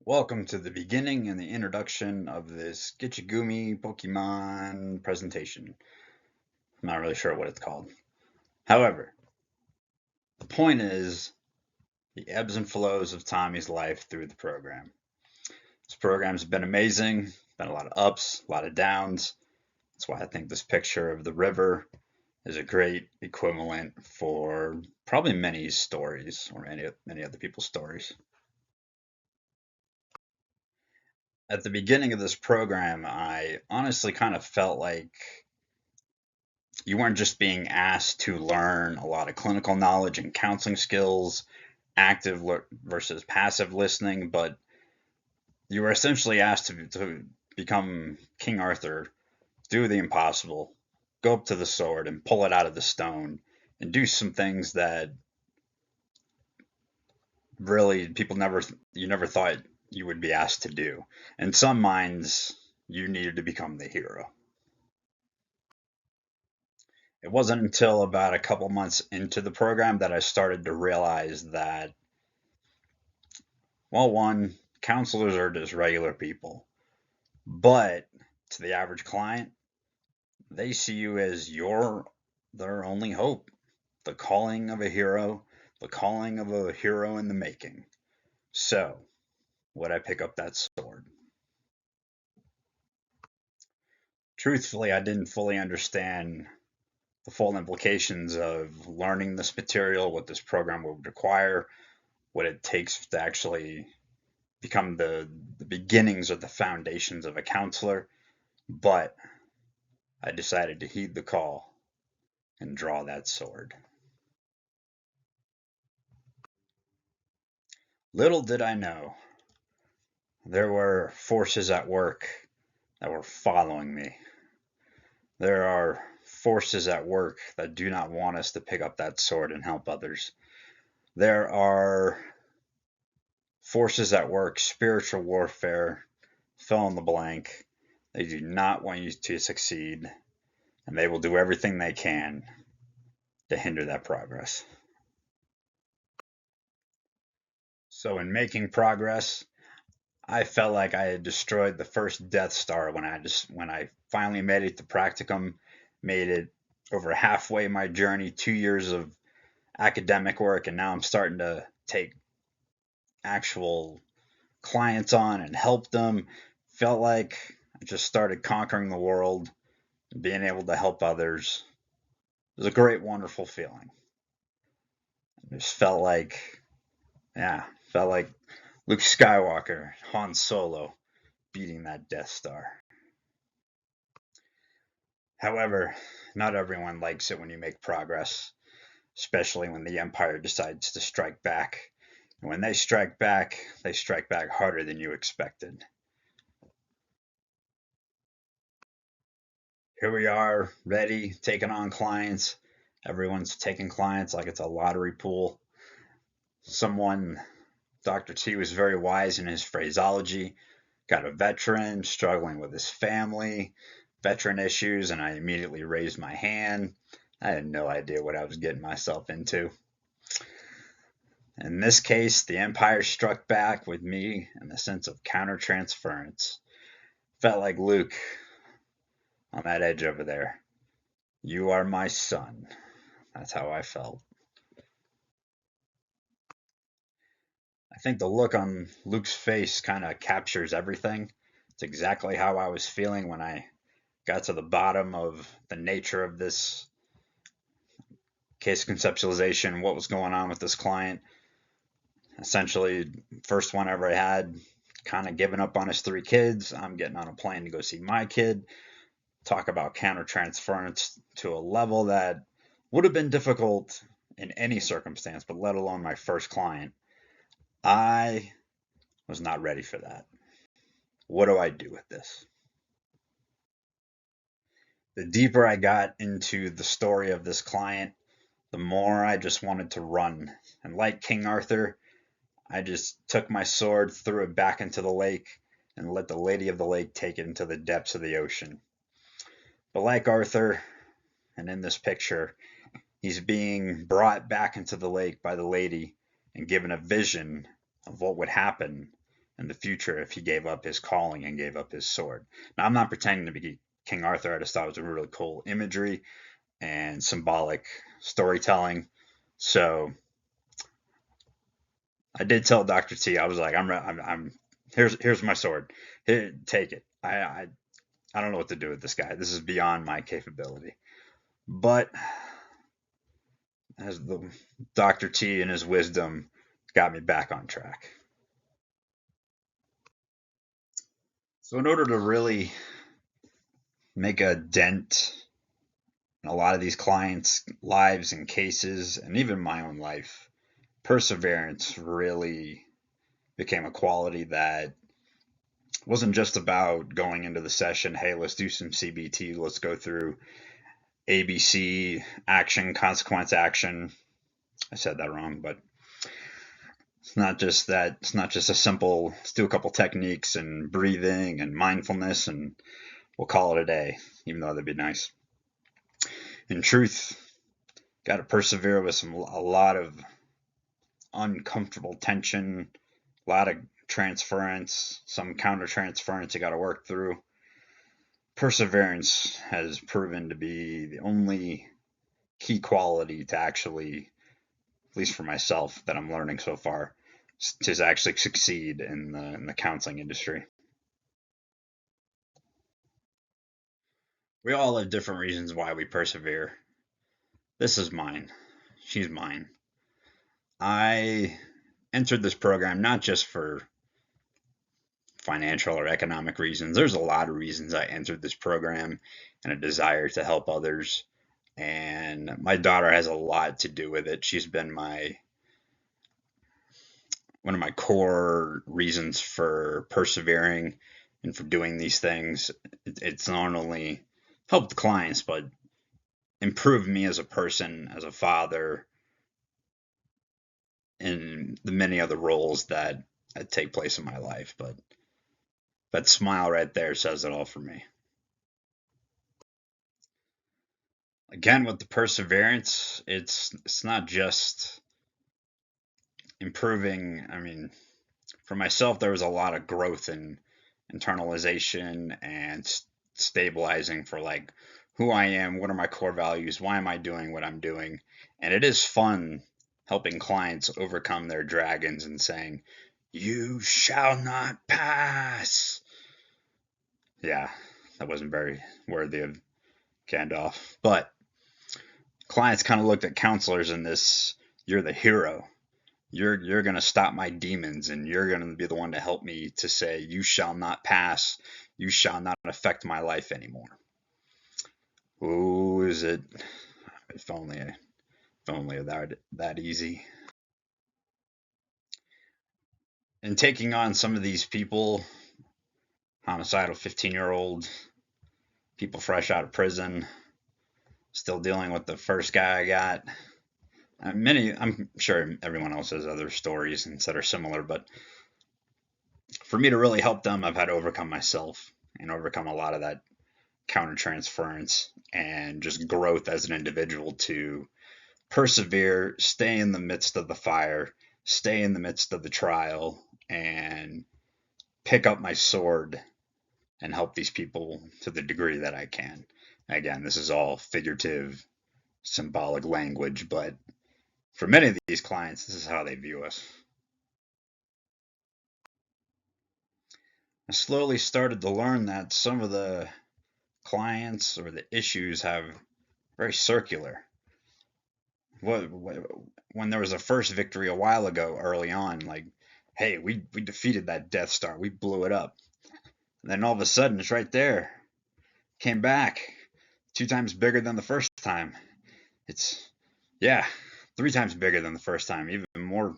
Welcome to the beginning and the introduction of this Gitchigumi Pokemon presentation. I'm not really sure what it's called. However, the point is the ebbs and flows of Tommy's life through the program. This program's been amazing, been a lot of ups, a lot of downs. That's why I think this picture of the river is a great equivalent for probably many stories or many other people's stories. At the beginning of this program, I honestly kind of felt like you weren't just being asked to learn a lot of clinical knowledge and counseling skills, active versus passive listening, but you were essentially asked to become King Arthur, do the impossible, go up to the sword and pull it out of the stone, and do some things that really you never thought you would be asked to do. In some minds, you needed to become the hero. It wasn't until about a couple months into the program that I started to realize that, well, one, counselors are just regular people, but to the average client, they see you as their only hope, the calling of a hero, the calling of a hero in the making. So, would I pick up that sword? Truthfully, I didn't fully understand the full implications of learning this material, what this program would require, what it takes to actually become the beginnings or the foundations of a counselor. But I decided to heed the call and draw that sword. Little did I know, there were forces at work that were following me. There are forces at work that do not want us to pick up that sword and help others. There are forces at work, spiritual warfare, fill in the blank. They do not want you to succeed, and they will do everything they can to hinder that progress. So, in making progress, I felt like I had destroyed the first Death Star when I finally made it to practicum, made it over halfway my journey, 2 years of academic work, and now I'm starting to take actual clients on and help them. Felt like I just started conquering the world, being able to help others. It was a great, wonderful feeling. It just felt like Luke Skywalker, Han Solo, beating that Death Star. However, not everyone likes it when you make progress, especially when the Empire decides to strike back. And when they strike back harder than you expected. Here we are, ready, taking on clients. Everyone's taking clients like it's a lottery pool. Dr. T was very wise in his phraseology. Got a veteran struggling with his family, veteran issues, and I immediately raised my hand. I had no idea what I was getting myself into. In this case, the Empire struck back with me in the sense of countertransference. Felt like Luke on that edge over there. You are my son. That's how I felt. I think the look on Luke's face kind of captures everything. It's exactly how I was feeling when I got to the bottom of the nature of this case conceptualization, what was going on with this client. Essentially, first one ever I had, kind of giving up on his 3 kids. I'm getting on a plane to go see my kid. Talk about countertransference to a level that would have been difficult in any circumstance, but let alone my first client. I was not ready for that. What do I do with this? The deeper I got into the story of this client, the more I just wanted to run. And like King Arthur, I just took my sword, threw it back into the lake, and let the Lady of the Lake take it into the depths of the ocean. But like Arthur, and in this picture, he's being brought back into the lake by the lady and given a vision of what would happen in the future if he gave up his calling and gave up his sword. Now, I'm not pretending to be King Arthur. I just thought it was a really cool imagery and symbolic storytelling. So I did tell Dr. T, I was like, I'm here's my sword. Here, take it. I don't know what to do with this guy. This is beyond my capability. But as the Dr. T and his wisdom got me back on track. So in order to really make a dent in a lot of these clients' lives and cases, and even my own life, perseverance really became a quality that wasn't just about going into the session, hey, let's do some CBT, let's go through ABC, action, consequence, action. I said that wrong, but it's not just that. It's not just a simple, let's do a couple techniques and breathing and mindfulness and we'll call it a day, even though that'd be nice. In truth, got to persevere with a lot of uncomfortable tension, a lot of transference, some counter transference you got to work through. Perseverance has proven to be the only key quality to actually, at least for myself, that I'm learning so far, to actually succeed in the counseling industry. We all have different reasons why we persevere. This is mine. She's mine. I entered this program not just for financial or economic reasons. There's a lot of reasons I entered this program and a desire to help others. And my daughter has a lot to do with it. She's been one of my core reasons for persevering and for doing these things. It's not only helped clients, but improved me as a person, as a father, in the many other roles that take place in my life. But that smile right there says it all for me. Again, with the perseverance, it's not just improving. I mean, for myself, there was a lot of growth in internalization and stabilizing for like who I am, what are my core values, why am I doing what I'm doing, and it is fun helping clients overcome their dragons and saying, "You shall not pass." Yeah, that wasn't very worthy of Gandalf, but clients kind of looked at counselors in this, you're the hero. You're going to stop my demons and you're going to be the one to help me to say you shall not pass, you shall not affect my life anymore. Ooh, is it if only that easy. And taking on some of these people, homicidal 15-year-old, people fresh out of prison, still dealing with the first guy I got. I'm sure everyone else has other stories that are similar, but for me to really help them, I've had to overcome myself and overcome a lot of that countertransference and just growth as an individual to persevere, stay in the midst of the fire, stay in the midst of the trial, and pick up my sword and help these people to the degree that I can. Again, this is all figurative, symbolic language, but for many of these clients, this is how they view us. I slowly started to learn that some of the clients or the issues have very circular. When there was a first victory a while ago, early on, like, hey, we defeated that Death Star, we blew it up. And then all of a sudden, it's right there, came back, 2 times bigger than the first time. It's, yeah, 3 times bigger than the first time, even more.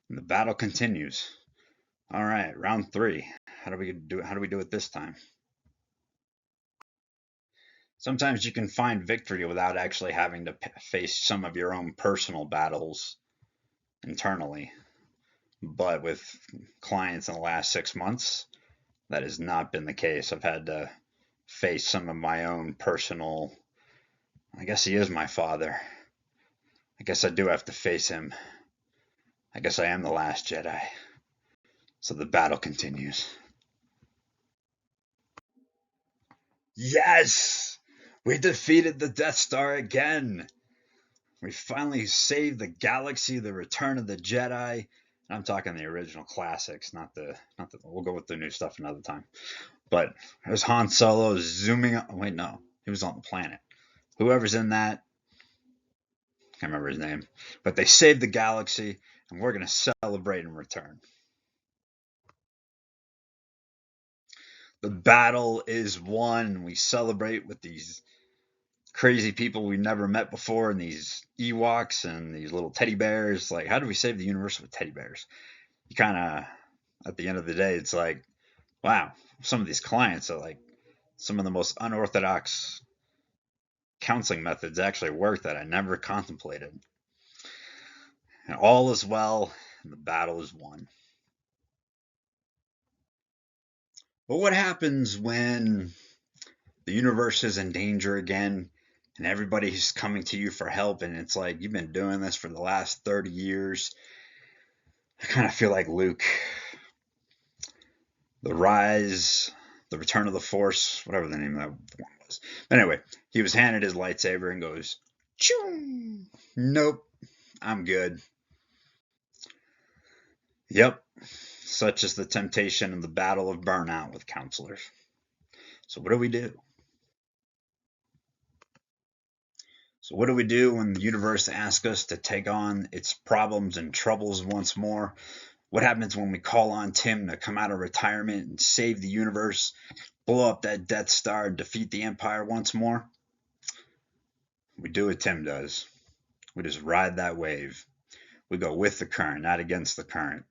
And the battle continues. All right, round 3. How do we do it this time? Sometimes you can find victory without actually having to face some of your own personal battles internally. But with clients in the last 6 months, that has not been the case. I've had to face some of my own personal, I guess he is my father. I guess I do have to face him. I guess I am the last Jedi. So the battle continues. Yes! We defeated the Death Star again! We finally saved the galaxy, the Return of the Jedi. I'm talking the original classics, not the. We'll go with the new stuff another time. But there's Han Solo zooming. Wait, no, he was on the planet. Whoever's in that, can't remember his name, but they saved the galaxy, and we're gonna celebrate in return. The battle is won. We celebrate with these crazy people we've never met before, and these Ewoks and these little teddy bears. Like, how do we save the universe with teddy bears? You kind of, at the end of the day, it's like, wow, some of these clients are like some of the most unorthodox counseling methods actually work that I never contemplated. And all is well, and the battle is won. But what happens when the universe is in danger again and everybody's coming to you for help and it's like you've been doing this for the last 30 years? I kind of feel like Luke. The Rise, The Return of the Force, whatever the name of that one was. But anyway, he was handed his lightsaber and goes, Choo! Nope, I'm good. Yep, such is the temptation of the battle of burnout with counselors. So what do we do? So what do we do when the universe asks us to take on its problems and troubles once more? What happens when we call on Tim to come out of retirement and save the universe, blow up that Death Star, and defeat the Empire once more? We do what Tim does. We just ride that wave. We go with the current, not against the current.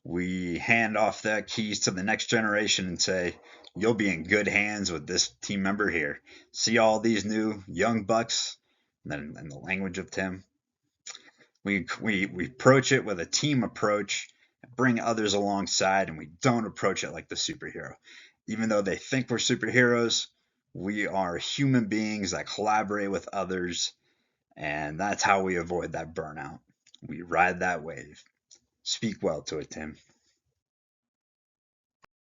We hand off the keys to the next generation and say, you'll be in good hands with this team member here. See all these new young bucks? And then in the language of Tim, we approach it with a team approach, bring others alongside, and we don't approach it like the superhero. Even though they think we're superheroes, we are human beings that collaborate with others, and that's how we avoid that burnout. We ride that wave. Speak well to it, Tim.